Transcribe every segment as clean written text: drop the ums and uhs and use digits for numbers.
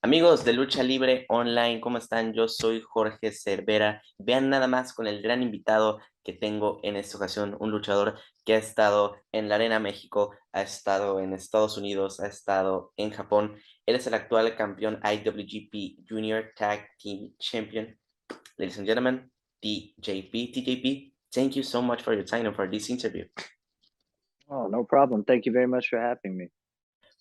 Amigos de Lucha Libre Online, ¿cómo están? Yo soy Jorge Cervera. Vean nada más con el gran invitado que tengo en esta ocasión, un luchador que ha estado en la Arena México, ha estado en Estados Unidos, ha estado en Japón. Él es el actual campeón IWGP Junior Tag Team Champion. Ladies and gentlemen, TJP. TJP, thank you so much for your time and for this interview. Oh, no problem. Thank you very much for having me.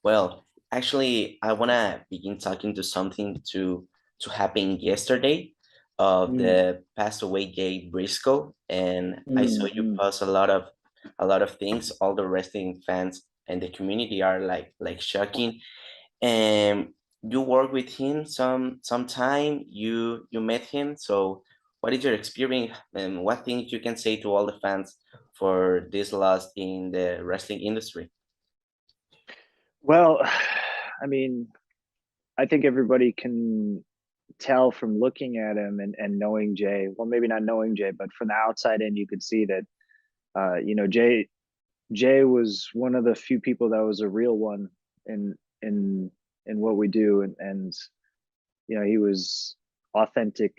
Well, actually, I wanna begin talking to something to happen yesterday of Mm, the passed away Jay Briscoe, and I saw you mm. post a lot of things. All the wrestling fans and the community are like shocking. And you work with him some time. You met him. So, what is your experience, and what things you can say to all the fans for this loss in the wrestling industry? Well, I mean, I think everybody can tell from looking at him and knowing Jay. Well, maybe not knowing Jay, but from the outside in, you could see that Jay was one of the few people that was a real one in in in what we do, and he was authentic.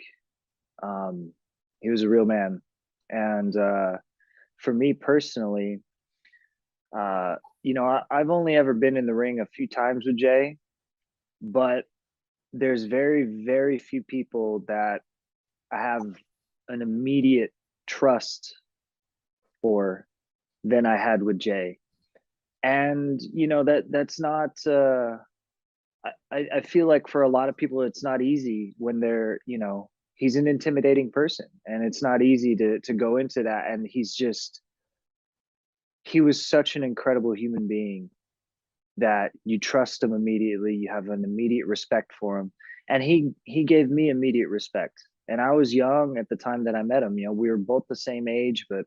Um, he was a real man, and for me personally, I've only ever been in the ring a few times with Jay, but there's very, very few people that I have an immediate trust for than I had with Jay. And that's not I feel like for a lot of people it's not easy when he's an intimidating person, and it's not easy to go into that. And he was such an incredible human being that you trust him immediately, you have an immediate respect for him, and he gave me immediate respect. And I was young at the time that I met him. We were both the same age, but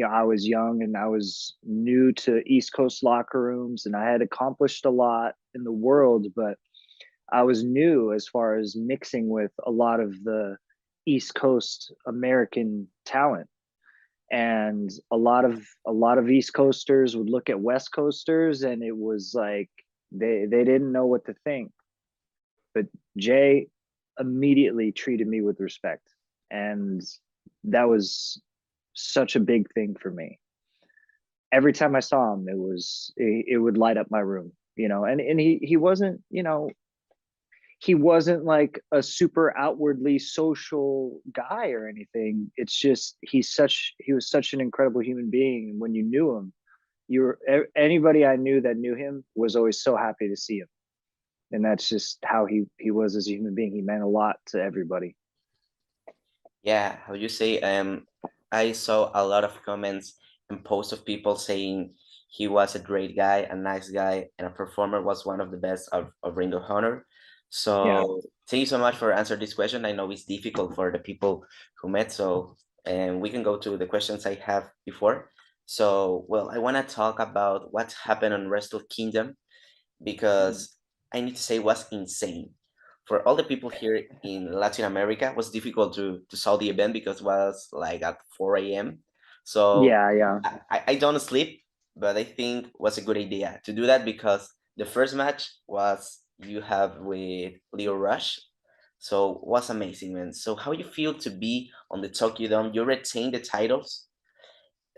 I was young and I was new to East Coast locker rooms, and I had accomplished a lot in the world, but I was new as far as mixing with a lot of the East Coast American talent. And a lot of East Coasters would look at West Coasters, and it was like they didn't know what to think. But Jay immediately treated me with respect, and that was such a big thing for me. Every time I saw him, it would light up my room, and he wasn't like a super outwardly social guy or anything. It's just he was such an incredible human being. And when you knew him, anybody I knew that knew him was always so happy to see him. And that's just how he was as a human being. He meant a lot to everybody. Yeah, how you say, I saw a lot of comments and posts of people saying he was a great guy, a nice guy, and a performer, was one of the best of Ring of Honor. Yeah. So thank you so much for answering this question. I know it's difficult for the people who met, so and we can go to the questions I have before. So, well, I want to talk about what happened on Wrestle Kingdom Mm. because I need to say was insane. For all the people here in Latin America, it was difficult to saw the event because it was like at 4 a.m. So Yeah, yeah. I don't sleep, but I think was a good idea to do that because the first match was you have with Leo Rush. So was amazing, man. So how you feel to be on the Tokyo Dome? You retain the titles,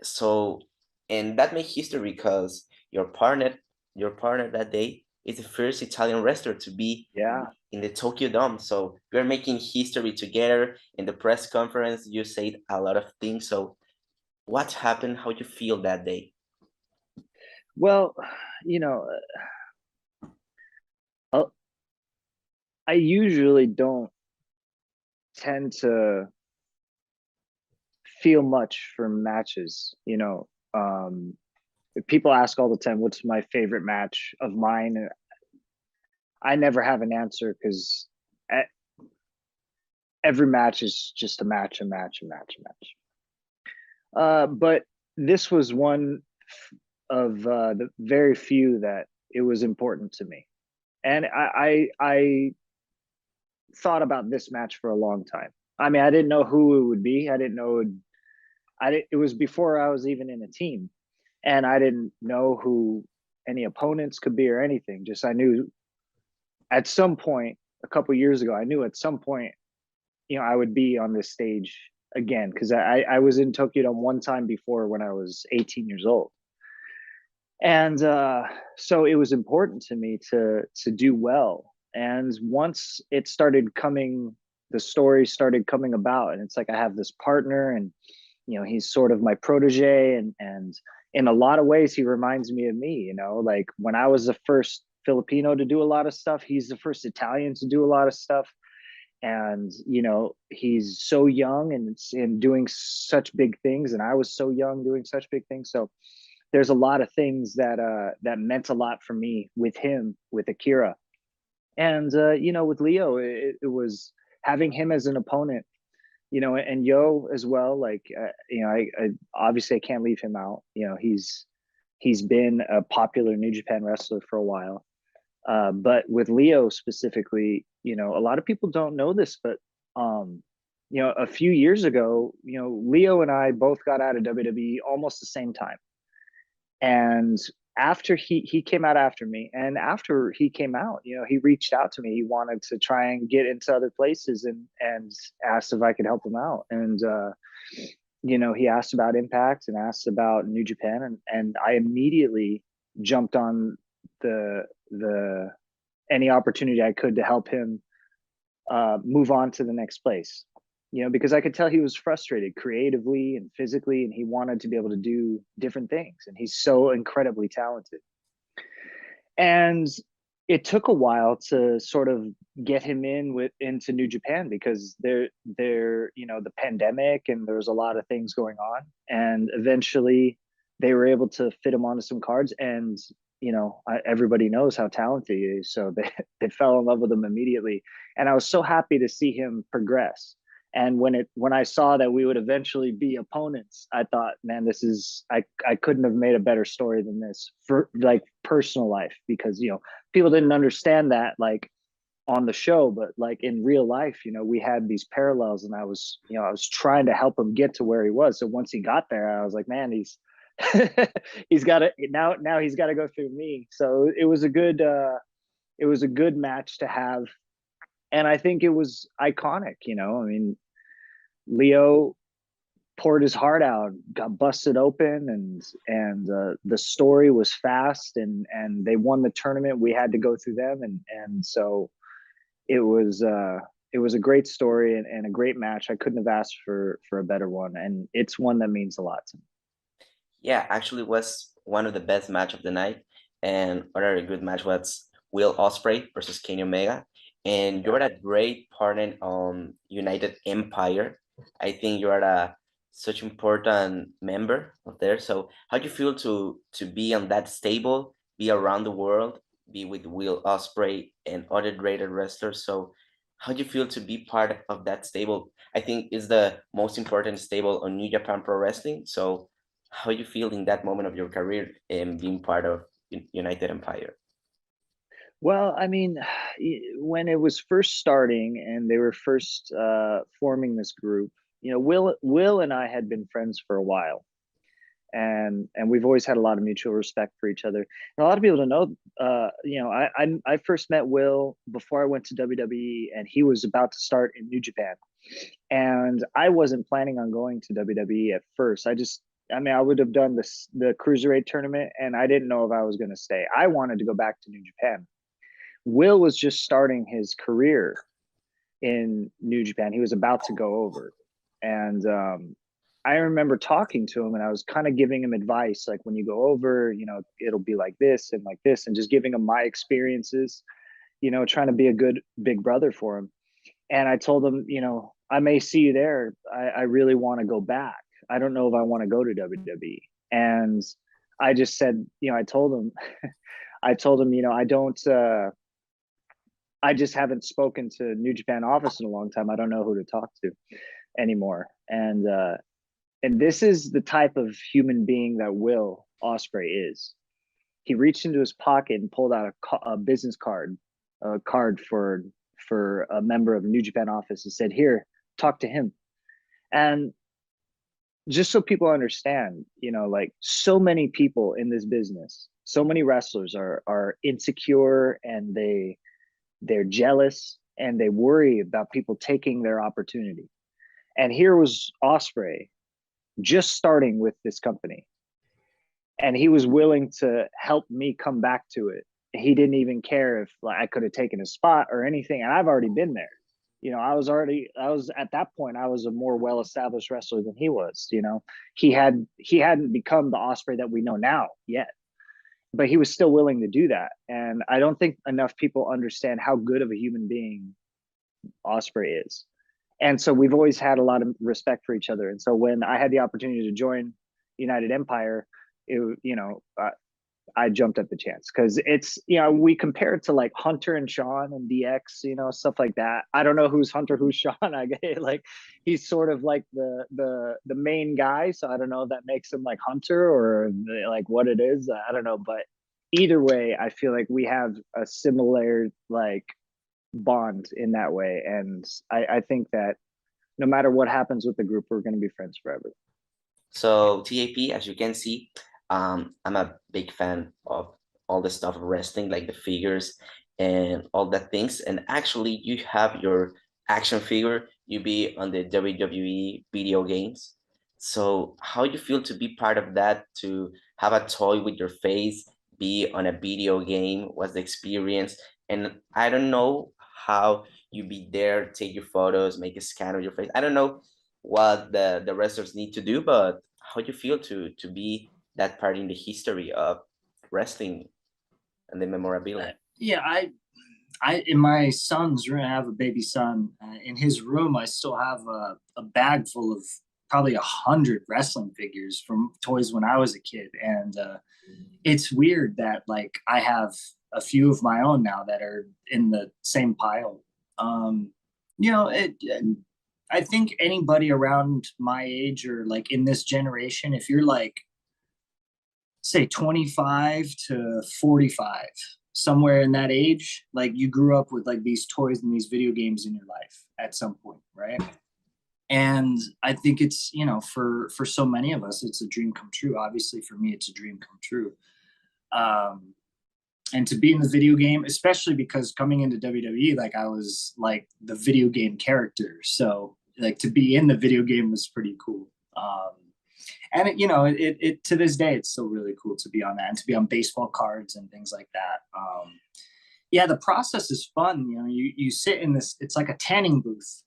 so and that made history because your partner that day is the first Italian wrestler to be Yeah. in the Tokyo Dome. So you're making history together. In the press conference, you said a lot of things. So what happened? How you feel that day? Well, you know, uh, I usually don't tend to feel much for matches. People ask all the time, "What's my favorite match of mine?" I never have an answer because every match is just a match, a match, a match, a match. But this was one of the very few that it was important to me, and I thought about this match for a long time. I mean, I didn't know who it would be. I didn't know. It was before I was even in a team, and I didn't know who any opponents could be or anything. Just I knew at some point a couple years ago, I knew at some point, I would be on this stage again, because I was in Tokyo Dome one time before when I was 18 years old. And so it was important to me to do well. And once it started coming, the story started coming about, and it's like I have this partner, and he's sort of my protege, and in a lot of ways he reminds me of me. Like when I was the first Filipino to do a lot of stuff, he's the first Italian to do a lot of stuff. And he's so young and doing such big things, and I was so young doing such big things. So there's a lot of things that meant a lot for me with him, with Akira. And with Leo, it was having him as an opponent, and Yo as well. Like I obviously I can't leave him out. He's been a popular New Japan wrestler for a while. But with Leo specifically, a lot of people don't know this, but a few years ago, Leo and I both got out of WWE almost the same time. And after he came out after me, and after he came out, he reached out to me. He wanted to try and get into other places, and asked if I could help him out. And he asked about Impact and asked about New Japan, and I immediately jumped on the any opportunity I could to help him move on to the next place. Because I could tell he was frustrated creatively and physically, and he wanted to be able to do different things. And he's so incredibly talented. And it took a while to sort of get him into New Japan, because the pandemic, and there was a lot of things going on. And eventually they were able to fit him onto some cards. And everybody knows how talented he is, so they fell in love with him immediately. And I was so happy to see him progress. And when I saw that we would eventually be opponents, I thought, man, this is I couldn't have made a better story than this for like personal life, because people didn't understand that like on the show, but like in real life, we had these parallels, and I was trying to help him get to where he was. So once he got there, I was like, man, he's he's got to now he's got to go through me. So it was a good match to have, and I think it was iconic. I mean, Leo poured his heart out, got busted open, and the story was fast, and they won the tournament. We had to go through them, and so it was a great story, and a great match. I couldn't have asked for a better one, and it's one that means a lot to me. Yeah, actually was one of the best match of the night. And another good match was Will Osprey versus Kenny Omega. And you're a great partner on United Empire. I think you're a such important member of there. So how do you feel to be on that stable, be around the world, be with Will Osprey and other great wrestlers? So how do you feel to be part of that stable? I think is the most important stable on New Japan Pro Wrestling. So how you feel in that moment of your career and being part of United Empire? Well, I mean, when it was first starting and they were first forming this group, Will and I had been friends for a while, and we've always had a lot of mutual respect for each other. And a lot of people don't know, I first met Will before I went to WWE, and he was about to start in New Japan, and I wasn't planning on going to WWE at first. I would have done the cruiserweight tournament, and I didn't know if I was going to stay. I wanted to go back to New Japan. Will was just starting his career in New Japan. He was about to go over. And I remember talking to him, and I was kind of giving him advice, like, when you go over, it'll be like this and like this, and just giving him my experiences, trying to be a good big brother for him. And I told him, I may see you there. I really want to go back. I don't know if I want to go to WWE. And I just said, I told him, I don't, I just haven't spoken to New Japan office in a long time. I don't know who to talk to anymore. And this is the type of human being that Will Osprey is. He reached into his pocket and pulled out a business card, a card for a member of New Japan office, and said, "Here, talk to him." And just so people understand, like, so many people in this business, so many wrestlers are insecure, and they're jealous, and they worry about people taking their opportunity. And here was Osprey just starting with this company, and he was willing to help me come back to it. He didn't even care if like I could have taken a spot or anything, and I've already been there. You know, I was at that point, I was a more well-established wrestler than he was. You know, he hadn't become the Osprey that we know now yet, but he was still willing to do that. And I don't think enough people understand how good of a human being Osprey is. And so we've always had a lot of respect for each other. And so when I had the opportunity to join United Empire, I jumped at the chance because it's, you know, we compare it to like Hunter and Sean and DX, you know, stuff like that. I don't know who's Hunter, who's Sean. I get like he's sort of like the main guy, so I don't know if that makes him like Hunter or like what it is. I don't know, but either way, I feel like we have a similar like bond in that way, and I think that no matter what happens with the group, we're going to be friends forever. So TJP, as you can see, I'm a big fan of all the stuff of wrestling, like the figures and all that things. And actually, you have your action figure. You be on the WWE video games. So how you feel to be part of that? To have a toy with your face, be on a video game? What's the experience? And I don't know how you be there, take your photos, make a scan of your face. I don't know what the wrestlers need to do, but how you feel to be that part in the history of wrestling and the memorabilia. Yeah, I in my son's room, I have a baby son. In his room, I still have a bag full of probably 100 wrestling figures from toys when I was a kid, and it's weird that like I have a few of my own now that are in the same pile. You know, I think anybody around my age or like in this generation, if you're like, say 25 to 45, somewhere in that age, like you grew up with like these toys and these video games in your life at some point, right? And I think it's, you know, for so many of us, it's a dream come true. Obviously for me, it's a dream come true. And to be in the video game, especially because coming into WWE, like I was like the video game character. So like to be in the video game was pretty cool. And it, you know, it to this day, it's still really cool to be on that and to be on baseball cards and things like that. Yeah, the process is fun. You know, you sit in this, it's like a tanning booth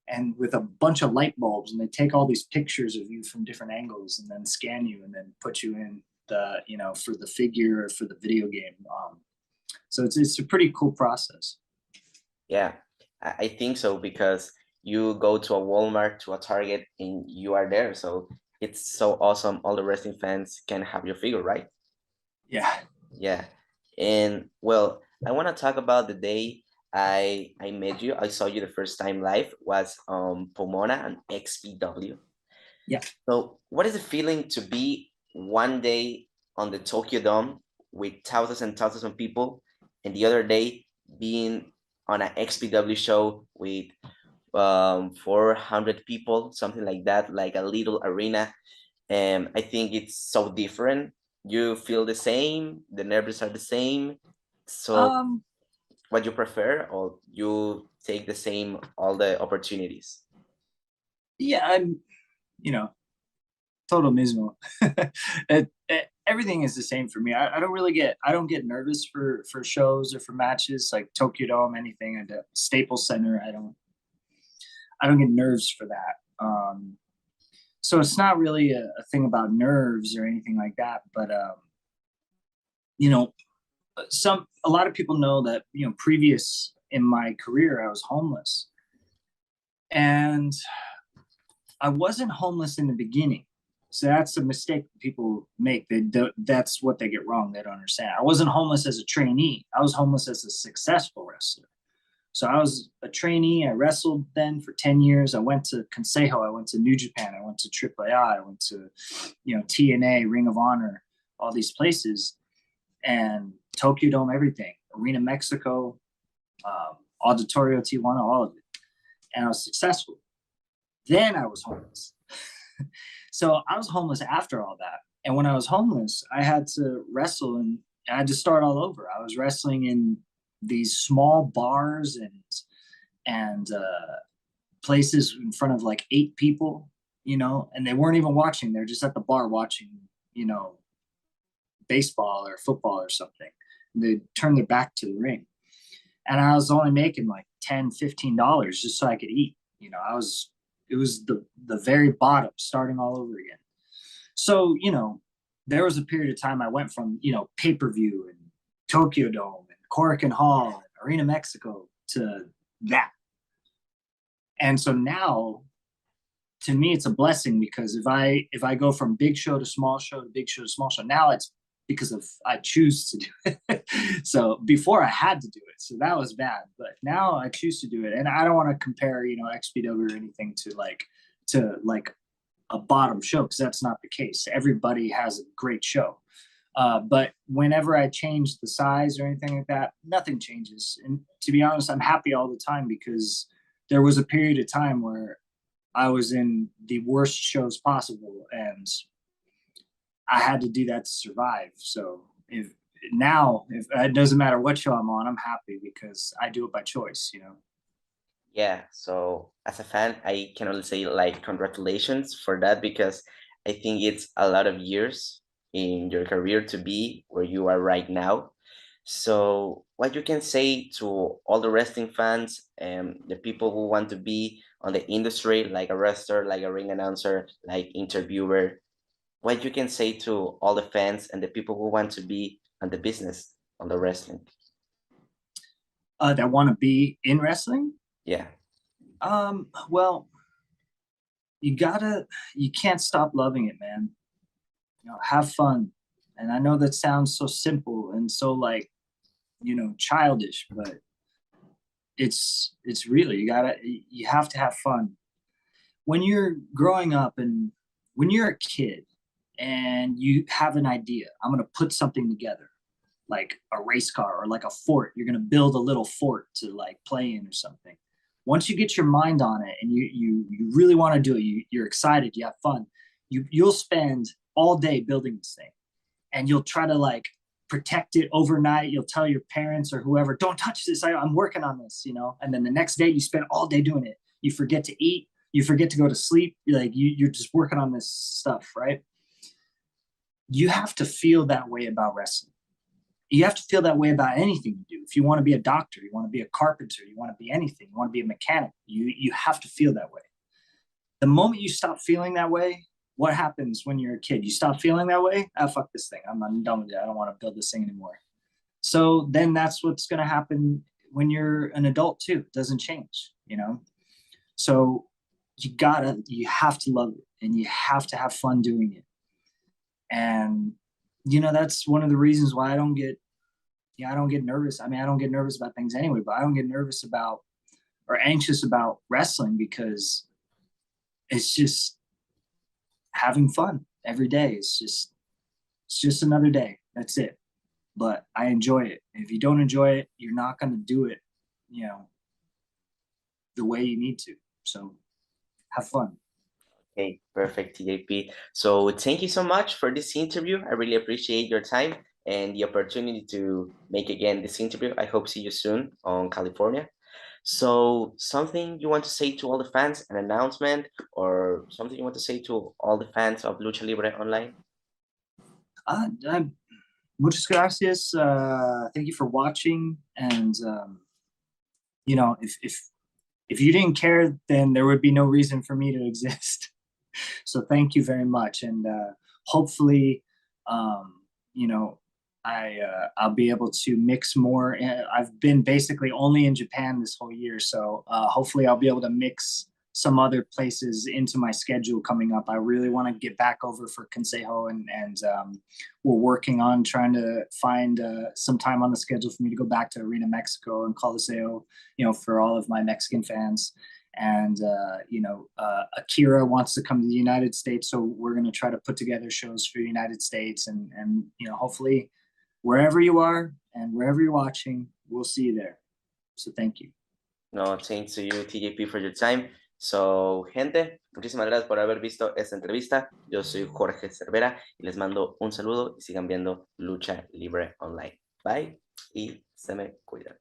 and with a bunch of light bulbs, and they take all these pictures of you from different angles and then scan you and then put you in the, you know, for the figure or for the video game. So it's a pretty cool process. Yeah, I think so, because you go to a Walmart, to a Target, and you are there. So it's so awesome. All the wrestling fans can have your figure, right? Yeah. Yeah. And well, I want to talk about the day I met you. I saw you the first time live was Pomona and XPW. Yeah. So what is the feeling to be one day on the Tokyo Dome with thousands and thousands of people, and the other day being on an XPW show with 400 people, something like that, like a little arena? And I think it's so different. You feel the same, the nerves are the same. So what you prefer, or you take the same, all the opportunities? Yeah, I'm, you know, total mismo. Everything is the same for me. I don't get nervous for shows or for matches like Tokyo Dome, anything at the Staples Center. I don't get nerves for that. So it's not really a thing about nerves or anything like that. But you know, a lot of people know that, you know, previous in my career I was homeless, and I wasn't homeless in the beginning. So that's a mistake people make. That's what they get wrong. They don't understand. I wasn't homeless as a trainee. I was homeless as a successful wrestler. So I was a trainee. I wrestled then for 10 years. I went to Consejo. I went to New Japan. I went to AAA. I went to, you know, TNA, Ring of Honor, all these places, and Tokyo Dome, everything, Arena Mexico, Auditorio Tijuana, all of it. And I was successful. Then I was homeless. So I was homeless after all that. And when I was homeless, I had to wrestle, and I had to start all over. I was wrestling in these small bars and places in front of like 8 people, you know, and they weren't even watching. They're just at the bar watching, you know, baseball or football or something. They turned their back to the ring. And I was only making like $10-15 just so I could eat. You know, it was the very bottom, starting all over again. So, you know, there was a period of time I went from, you know, pay-per-view and Tokyo Dome and Korakuen Hall and Arena Mexico to that. And so now, to me, it's a blessing, because if I go from big show to small show to big show to small show, now it's because of I choose to do it. So before I had to do it, so that was bad. But now I choose to do it, and I don't want to compare, you know, XPW or anything to like a bottom show, because that's not the case. Everybody has a great show. But whenever I change the size or anything like that, nothing changes. And to be honest, I'm happy all the time, because there was a period of time where I was in the worst shows possible, and I had to do that to survive. So if it doesn't matter what show I'm on, I'm happy because I do it by choice, you know? Yeah, so as a fan, I can only say like congratulations for that, because I think it's a lot of years in your career to be where you are right now. So what you can say to all the wrestling fans and the people who want to be on the industry, like a wrestler, like a ring announcer, like interviewer, what you can say to all the fans and the people who want to be on the business, on the wrestling? That want to be in wrestling? Yeah. Well, you can't stop loving it, man. You know, have fun. And I know that sounds so simple and so like, you know, childish, but it's really, you have to have fun. When you're growing up and when you're a kid and you have an idea, I'm going to put something together, like a race car or like a fort. You're going to build a little fort to like play in or something. Once you get your mind on it and you really want to do it, you're excited, you have fun, you'll spend all day building this thing, and you'll try to like protect it overnight. You'll tell your parents or whoever, don't touch this, I'm working on this, you know. And then the next day you spend all day doing it. You forget to eat, you forget to go to sleep, you're just working on this stuff, right? You have to feel that way about wrestling. You have to feel that way about anything you do. If you want to be a doctor, you want to be a carpenter, you want to be anything, you want to be a mechanic, you have to feel that way. The moment you stop feeling that way, what happens when you're a kid? You stop feeling that way? Ah, fuck this thing. I'm done with it. I don't want to build this thing anymore. So then that's what's going to happen when you're an adult too. It doesn't change, you know? So you have to love it, and you have to have fun doing it. And you know, that's one of the reasons why I don't get nervous. I mean, I don't get nervous about things anyway, but I don't get nervous about or anxious about wrestling, because it's just having fun every day. It's just another day. That's it. But I enjoy it. If you don't enjoy it, you're not going to do it, you know, the way you need to. So have fun. Okay, perfect, TJP. So thank you so much for this interview. I really appreciate your time and the opportunity to make again this interview. I hope see you soon on California. So something you want to say to all the fans, an announcement, or something you want to say to all the fans of Lucha Libre Online? Muchas gracias. Thank you for watching. And, you know, if you didn't care, then there would be no reason for me to exist. So thank you very much. And hopefully, you know, I'll be able to mix more. I've been basically only in Japan this whole year. So hopefully I'll be able to mix some other places into my schedule coming up. I really want to get back over for Consejo, and we're working on trying to find some time on the schedule for me to go back to Arena Mexico and Coliseo, you know, for all of my Mexican fans. And you know, Akira wants to come to the United States, so we're going to try to put together shows for the United States, and you know, hopefully wherever you are and wherever you're watching, we'll see you there. So thank you. No, thanks to you, TJP, for your time. So, gente, muchísimas gracias por haber visto esta entrevista. Yo soy Jorge Cervera y les mando un saludo y sigan viendo Lucha Libre Online. Bye y se me cuidan.